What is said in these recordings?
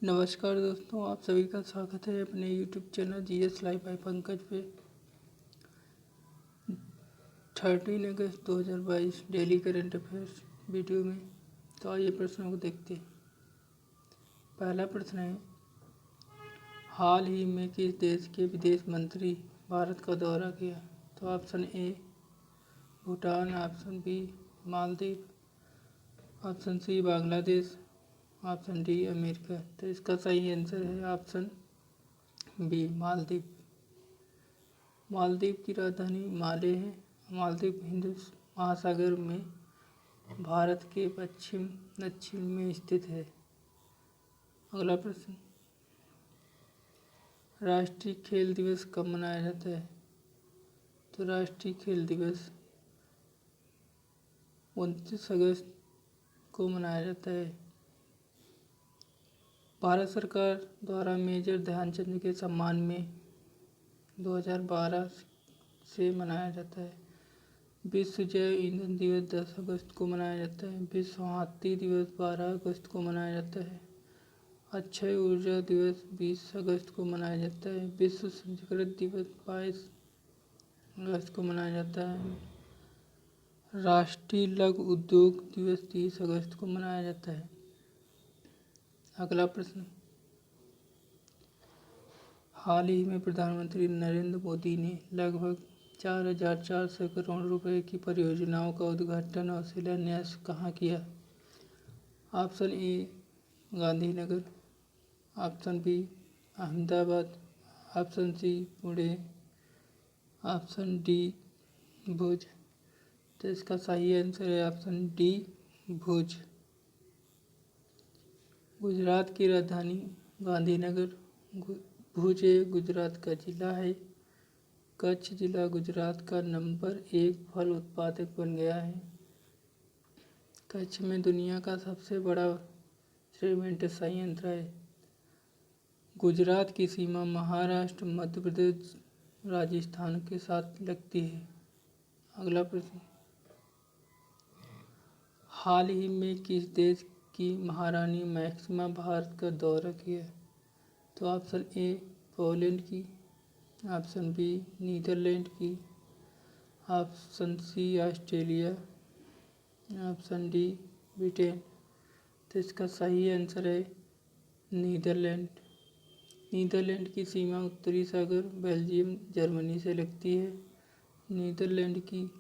नमस्कार दोस्तों, आप सभी का स्वागत है अपने YouTube channel GS live bye Pankaj पे। 13 अगस्त 2022 डेली करंट अफेयर्स वीडियो में। तो आइए प्रश्नों को देखते हैं। पहला प्रश्न है, हाल ही में किस देश के विदेश मंत्री भारत का दौरा किया? तो option A Bhutan, option B Maldives, option C Bangladesh, option D America. तो इसका सही आंसर है ऑप्शन बी मालदीव। मालदीव की राजधानी माले है। मालदीव हिंद महासागर में भारत के पश्चिम दक्षिण में स्थित है। अगला प्रश्न, राष्ट्रीय खेल दिवस कब मनाया जाता है? तो राष्ट्रीय खेल दिवस 29 अगस्त को मनाया जाता है। भारत सरकार द्वारा मेजर ध्यानचंद के सम्मान में 2012 से मनाया जाता है। विश्व जैव ईंधन दिवस 10 अगस्त को मनाया जाता है। विश्व हाथी दिवस 12 अगस्त को मनाया जाता है। अक्षय ऊर्जा दिवस 20 अगस्त को मनाया जाता है। विश्व संस्कृत दिवस 22 अगस्त को मनाया जाता है। राष्ट्रीय लघु उद्योग दिवस 30 अगस्त को मनाया जाता है। अगला प्रश्न, हाल ही में प्रधानमंत्री नरेंद्र मोदी ने लगभग 4,400 करोड़ रुपए की परियोजनाओं का उद्घाटन और शिलान्यास कहाँ किया? Option A Gandhinagar, option B Ahmedabad, option C Pune, option D Bhuj. तो इसका सही आंसर है ऑप्शन डी भुज। गुजरात की राजधानी गांधीनगर भुज गुजरात का जिला है। कच्छ जिला गुजरात का नंबर 1 फल उत्पादक बन गया है। कच्छ में दुनिया का सबसे बड़ा सीमेंट संयंत्र है। गुजरात की सीमा महाराष्ट्र, मध्य प्रदेश, राजस्थान के साथ लगती है। अगला प्रश्न, हाल ही में किस देश की महारानी मैक्सिमा भारत का दौरा किया? तो ऑप्शन ए पोलैंड की, ऑप्शन बी नीदरलैंड की, option C Australia, option D Britain. तो इसका सही आंसर है नीदरलैंड। नीदरलैंड की सीमा उत्तरी सागर, बेल्जियम, जर्मनी से लगती है। नीदरलैंड की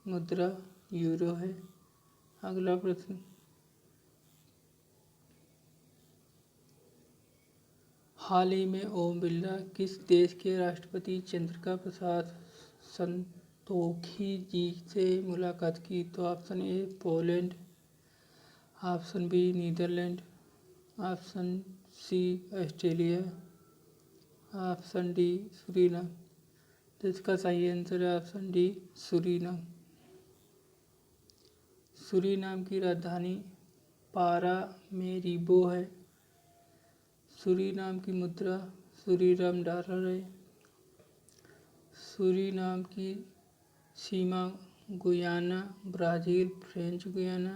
मुद्रा यूरो है। अगला प्रश्न, हाल ही में ओम बिरला किस देश के राष्ट्रपति चंद्रिका प्रसाद संतोखी जी से मुलाकात की? तो option A Poland, option B Netherland, option C Australia, option D Suriname. तो इसका सही आंसर है ऑप्शन डी सुरीनाम। सुरीनाम की राजधानी पारामेरिबो है। सुरीनाम की मुद्रा सुरीनाम डॉलर है। सुरीनाम की सीमा Guyana, Brazil, French Guiana,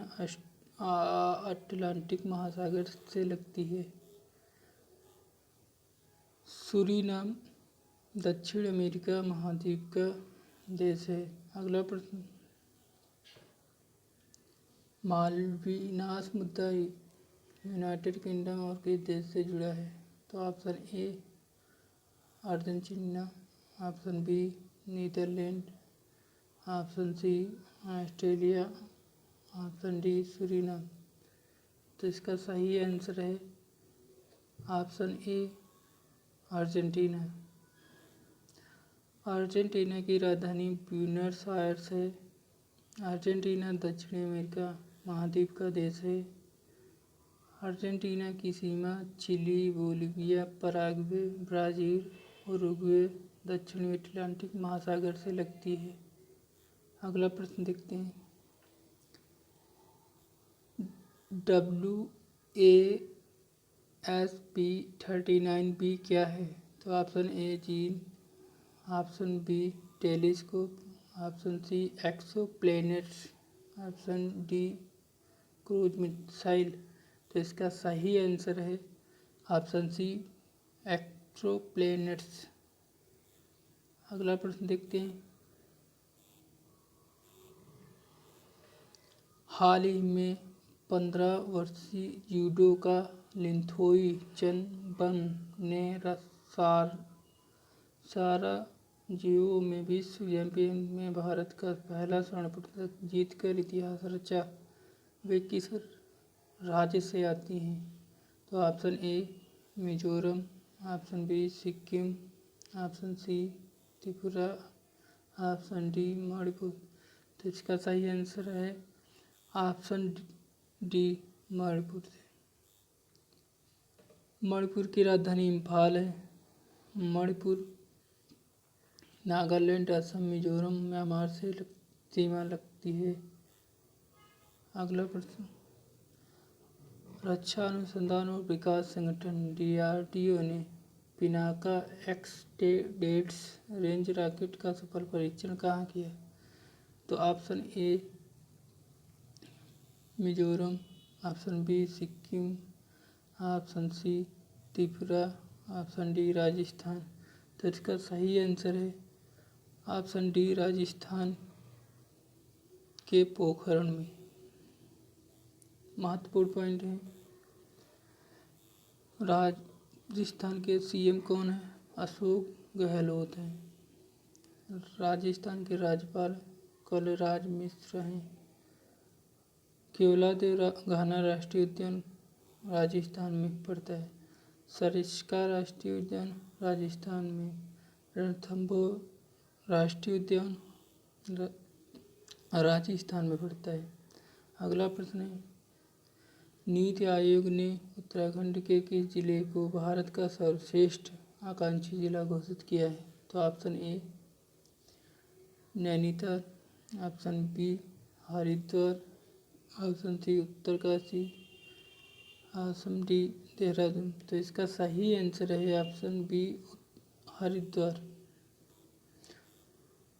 Atlantic महासागर से लगती है। सुरीनाम दक्षिण अमेरिका महाद्वीप का देश है। अगला प्रश्न, मालविनास मुद्दा यूनाइटेड किंगडम और किस देश से जुड़ा है? तो option A Argentina, option B Netherland, option C Australia, option D Suriname. तो इसका सही आंसर है ऑप्शन ए अर्जेंटीना। अर्जेंटीना की राजधानी ब्यूनस आयर्स है। अर्जेंटीना दक्षिण अमेरिका महाद्वीप का देश है। अर्जेंटीना की सीमा Chile, Bolivia, Paraguay, Brazil, Uruguay, दक्षिणी अटलांटिक महासागर से लगती है। अगला प्रश्न देखते हैं, WASP-39b क्या है? तो option A gene, option B telescope, option C exoplanets, option D cruise missile. तो इसका सही आंसर है ऑप्शन सी एक्सोप्लैनेट्स। अगला प्रश्न देखते हैं। हाल ही में 15 वर्षीय जूडोका लिंथोई चनबन ने साराजेवो में विश्व चैंपियन में भारत का पहला स्वर्ण पदक जीतकर इतिहास रचा। वे किस राज्य से आती हैं? तो option A Mizoram, option B Sikkim, option C Tripura, option D Manipur. तो इसका सही आंसर है ऑप्शन डी मणिपुर से। मणिपुर की राजधानी इम्फाल है। मणिपुर नागालैंड, असम, मिजोरम, म्यांमार से सीमा लगती है। अगला प्रश्न। रक्षा अनुसंधान और विकास संगठन DRDO ने पिनाका एक्सटेंडेड रेंज रॉकेट का सफल परीक्षण कहाँ किया? तो option A Mizoram, option B Sikkim, option C Tripura, option D Rajasthan. तो इसका सही आंसर है ऑप्शन डी राजस्थान के पोखरण में। महत्वपूर्ण पॉइंट है। राजस्थान के CM कौन है? अशोक गहलोत हैं। राजस्थान के राज्यपाल कलराज मिश्र हैं। केवलादेव घाना राष्ट्रीय उद्यान राजस्थान में पड़ता है। सरिस्का राष्ट्रीय उद्यान राजस्थान में। रणथंभौर राष्ट्रीय उद्यान राजस्थान में पड़ता है। अगला प्रश्न है। नीति आयोग ने उत्तराखंड के किस जिले को भारत का सर्वश्रेष्ठ आकांक्षी जिला घोषित किया है? तो option A Nainital, option B Haridwar, option C Uttarkashi, option D Dehradun. तो इसका सही आंसर है ऑप्शन बी हरिद्वार।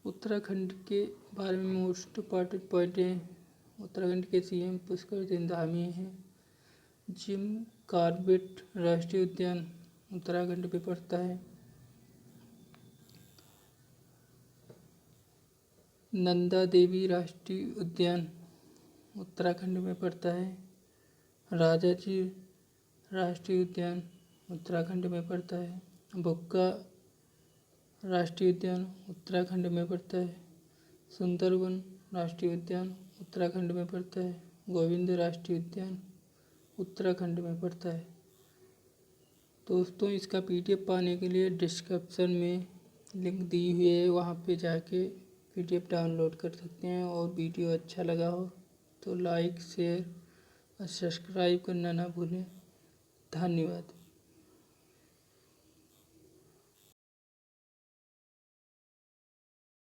उत्तराखंड के बारे में मोस्ट इम्पॉर्टेंट पॉइंट है। उत्तराखंड के CM पुष्कर सिंह धामी हैं। जिम कॉर्बेट राष्ट्रीय उद्यान उत्तराखंड में पड़ता है। नंदा देवी राष्ट्रीय उद्यान उत्तराखंड में पड़ता है। राजाजी राष्ट्रीय उद्यान उत्तराखंड में पड़ता है। बुक्का राष्ट्रीय उद्यान उत्तराखंड में पड़ता है। सुंदरवन राष्ट्रीय उद्यान उत्तराखंड में पड़ता है। गोविंद राष्ट्रीय उद्यान उत्तराखंड में पड़ता है। दोस्तों, इसका PDF पाने के लिए डिस्क्रिप्शन में लिंक दी हुई है, वहाँ पे जाके PDF डाउनलोड कर सकते हैं। और वीडियो अच्छा लगा हो तो लाइक, शेयर और सब्सक्राइब करना ना भूलें। धन्यवाद।